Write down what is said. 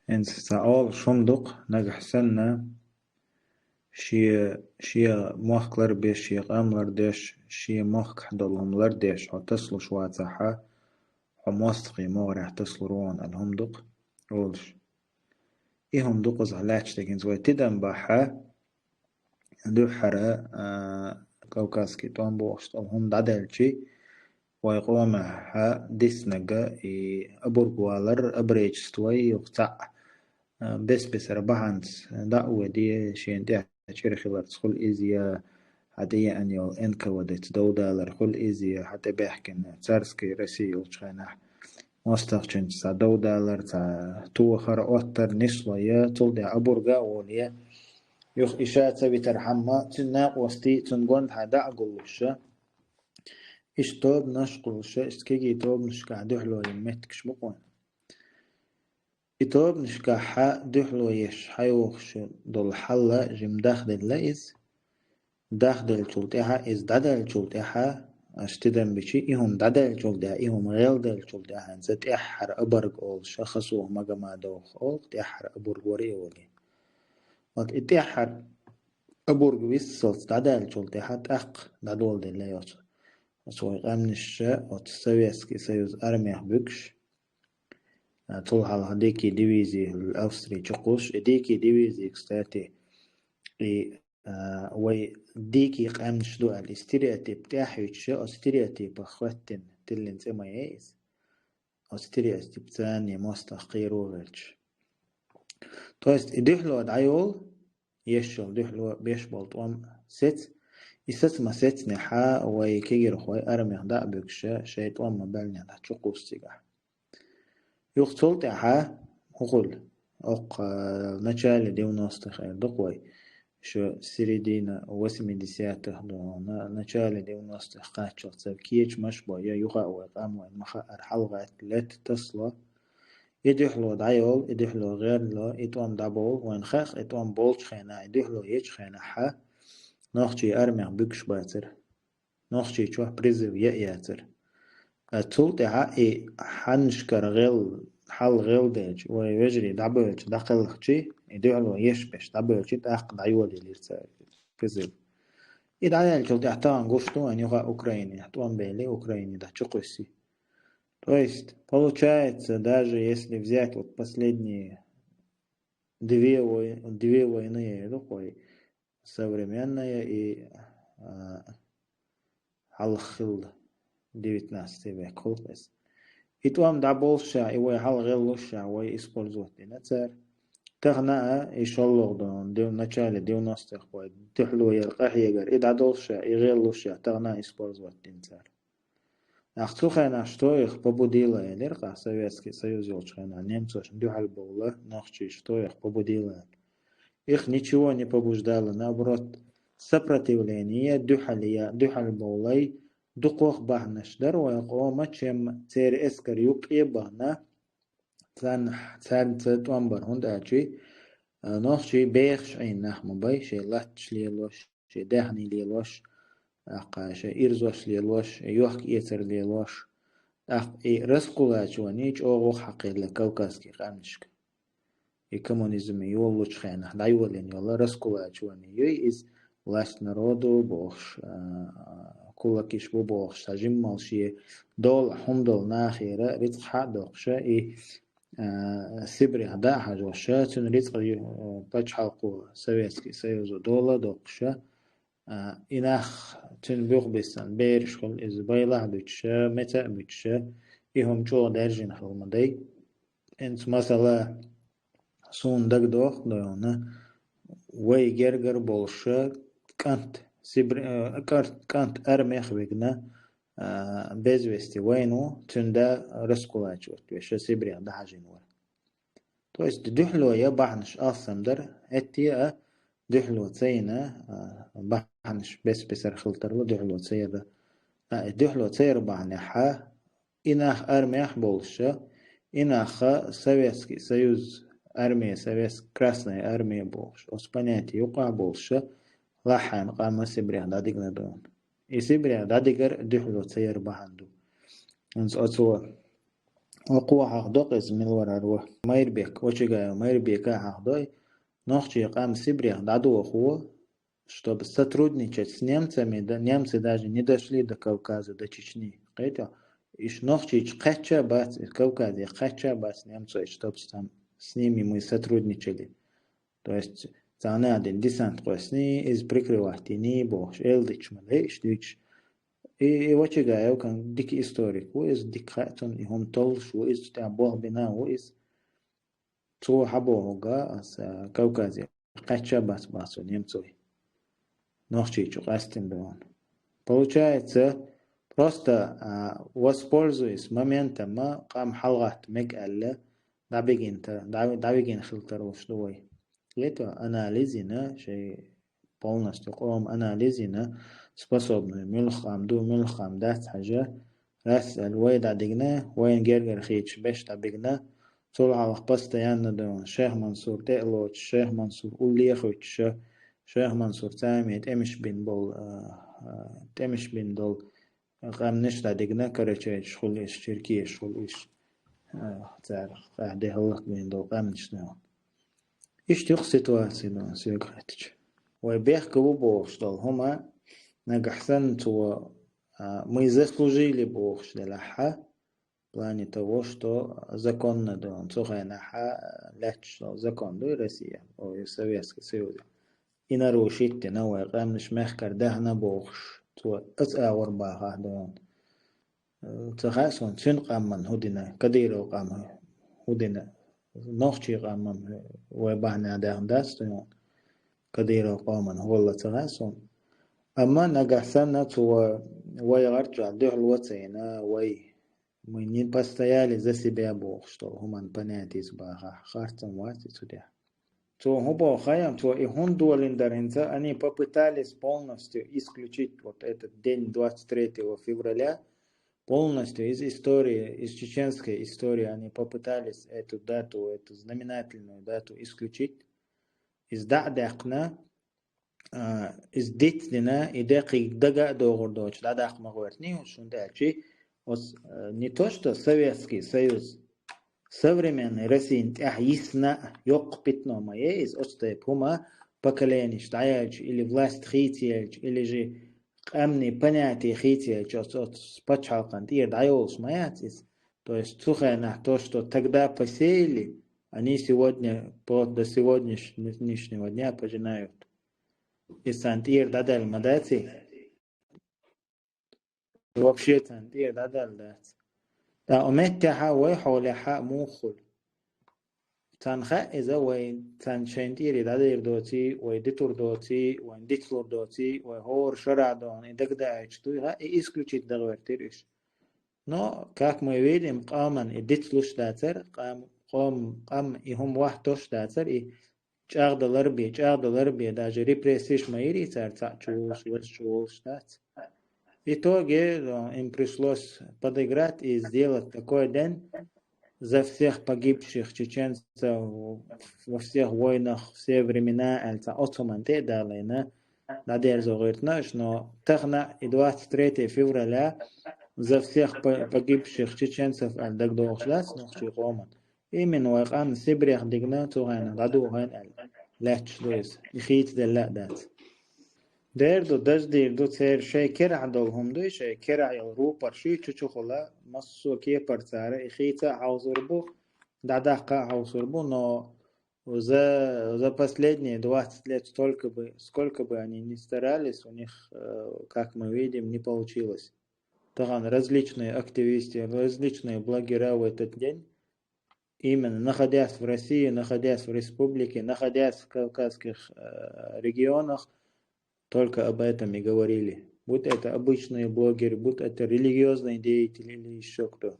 انت سأول شمدق نجح سنة شي موخ لربيش شي قام لرديش شي موخ حدلهم لرديش حتصلوا شواتها حموستقي مورح تصلوا روان الهمدق أولش إيهم دقز علاش تكين زوي تدن باحا دو حرا كوكاسكي توان بوشت الهم دادلشي ويقومها ديسنجا أبورغوالر أبريجستوي يقطع بس ربحانس دعوة دي شين دي شير خلال تدخل إيزيا عادية أنيو إنكا وديت دودا لرخل إيزيا حتى بيحكن تسارسكي رسي وشخينح مستخدم سا دودا لرتا تو خر أوتر نسويا تولد أبورغا وليا يخ إشاعة بترحمة تناق وستي تنقون هذا أقولش إيش توب نشقلش إستكيجي توب نشكع دحلو يمتكش مقون إتوب نشكعها دحلو يش حيوخش دول حلا جم داخل الليز داخل تلتها إز دادل تلتها أشتدن بشي إهم دادل تلتها إهم غير دل تلتها نزت إحر أبرق أول شخصوه مجمع دوخ أول إحر أبرق وري أولي وات إتحر أبرق ويسوس دادل تلتها تأق دادول دليوت سوي قامنش وتسويسكي سيوز أرميح بكش طلع هديكي ديفيزي الأوستري تقوش ديكي ديفيزي كستاتي وي ديكي قامنش دو الاستيريوتيب تاحيوش استيريوتيب أخواتن تلين سما يايس استيريوتيب ثاني مستقيرو غيرش تويست إدحلو دعيول يشل دحلو بيشبلط ست يسس ما ست نحا ويكير خوي أرمي دا بكش شيط ما بالني دا تقوس تيجا يقتل تحا هقول أق نشال ديو ناستخ دقوي شو سيريدينا وسمي ديسيات هدونا نشال ديو ناستخ قاتشل سبكيش مش بايا يقع وقام وين مخا الحلقة لت تصلا يدحلو دعيول يدحلو غير لو يتوام دابول وين خاخ يتوام بولش خينا يدحلو يج خينا حا ناخشي أرمي بكش باتر ناخشي شوه بريزو يأياتر تول تها حنشكر غيل حل غيل ديج ويجري دابلش داخلخشي يدعو يشبش دابلش تاق دعيولي ليرتا بريزو إدعايل تول تحتان قشتو أن يغا أوكراني تحتوان بيلي أوكراني да чукоси. То есть, получается, даже если взять вот последние две войны, такой современная и Халхил 19 век холкес. И там даболша и вой хал геллоша вой использовать нацер. تغنى يشلغ دون ديو начале 90-х вой تحلو يلقح يجر إد عدولشا يغلوشا تغنى использовать тинцер. Ахцухайна что их побудило элерка Советский Союз елчхайна немцев дюхаль было нахчи что их побудило. Их ничего не побуждало, наоборот, сопротивление дюхаль болай دقوق بحنش در ويقوم چم تير اسكر يوقي بحنا تان تتوانبر هند اچي نوخشي بيخش عين نحم باي شي لاتش ليلوش شي دهني ليلوش اقا شي ارزوش ليلوش يوحك ايتر ليلوش اق اي رسقولاچ ونيچ اوغوخ حقير لكوكاسكي قامنشك и коммунизм يولوش خينا دايولين يولا رسقولاچ وني يوي из власть народу богш كلكيش بوبوخ ساجم مالشي دول حمدل ناخيرة رزق حدوخشة إي سبري هدا حجوشة تن رزق بجحلقو سويتسكي سيوزو دولا دوخشة إناخ تن بيغ بيسان بيرش خل إز بايلا بيتشة متى بيتشة إهم جو درجين خلمدي انت مثلا سون دق دوخ دونا وي جرجر بولشة كانت كانت أرميخ بيجنا بيزوستي وينو تندا رسكولاج وش سيبري عند حاجين ورا. تو است دحلو يا بحنش أصلا در أتيا دحلو تسينا بحنش بس خلتر له دحلو تسير دحلو تسير بحنها إناخ أرميخ بولشة إناخ سويتسكي سيوز أرمية سويتسك красная армия بولش أسبانيتي يقع بولشة لاحن قام سبريان داديقنا دون إي سبريان داديقر دحلو تسير بحندو انس أتوا وقوة حقدق إز ملور أروه ميربيك وشجع ميربيك حقدق نوخشي قام سибрях даду охуо, чтобы сотрудничать с немцами, да, немцы даже не дошли до Кавказа, до Чечни. Хотя, иш нохчич кача бац, из Кавказа, кача бац немцев, чтобы там с ними мы сотрудничали. То есть, цана один десант косни из прикрыватини, бог, элдич, малейш, дич. И вот чего kan дикий историк, wo is dik хатон, и хом толш, wo is там бог бина, wo is цо хабога с Кавказе. Кача бац бацу немцев. Нохчичу кастин дон. Получается, просто воспользуясь моментом, кам халгат мек алле, дабигин хилтер ушлой. Это анализина, шей полностью قوم анализина способны ملخام دات حاجة راس الويد عدقنا وين جرجر خيتش بش دبقنا طلع وقبست يانا دون شيخ منصور تقلوش شيخ منصور قولي يخوش شيخ منصور تاميت امش بين دول قام نشتا دقنا كرچه شغل ايش شركية شغل ايش تعرف قاعدة هلق بين دول قام نشتا ايش تيخ سيتواسي دون سيوكراتش وبيحكوا بوغشتال هما نجحسن то мы заслужили Бог шлаха в плане того, что законно да он цоханаха лечо закон да Россия ой Советский Союз и нарушить те новые гамниш мехкар дахна Бог то асаур баха да он цохасон чин qamman hudina kadiro qam hudina nochchi qamman ой бахна дахдас то kadiro qaman والله цохасон أما نجحسنا تو ويرجع ده الوتينا وين постояли за себя Бог, что гуман понятие бага хартом вати туда. То губо хаям, то и хундуалиндаринца, они попытались полностью исключить вот этот день 23 февраля, полностью из истории, из чеченской истории, они попытались эту дату, эту знаменательную дату исключить. Из дa'дaqna из детствена и декик дага доғырдоч дадақ мағуэртни шундачи не то что Советский Союз, современный Россия ясна ёк питно мое из остая пума поколение штаяч или власть хитияч или же камни понятие хитияч от спачалкан тир дайолс маятис, то есть сухая то, что тогда посеяли, они сегодня до сегодняшнего дня пожинают. И сантир дадал мадати. Вообще сантир дадал дати. Да уметтяха вой холеха мухул. Танха иза вой таншентири дадир доти, вой дитур доти, вой дитлур доти, вой хор шарадон, и дагдаич туйга, и исключить дагвертириш. Но, как мы видим, каман и дитлуш датер, кам и хум вахтош датер, и чагдалар бе даже репрессиш маири царца чул штат. В итоге им пришлось подыграть и сделать такой день за всех погибших чеченцев во всех войнах, все времена, это отсуманте далее, надежда говорит, но тогда и 23 февраля за всех погибших чеченцев альдагдошлас, нохчи роман. إيمن وقام سبريخ دقنا توغانا غدو هان لاتش دويس يخيت دلا دات ديردو ديردو تسير شي كرع دولهم دوي شي كرع يوروبر شي تشوخولا مصو كي برتارة يخيتا عوزربو دعداقا عوزربو но за последние 20 лет сколько бы они ни старались, у них, как мы видим, не получилось. Тогда различные активисты, различные блогеры в этот день именно находясь в России, находясь в республике, находясь в кавказских регионах, только об этом и говорили. Будь это обычные блогеры, будь это религиозные деятели или еще кто.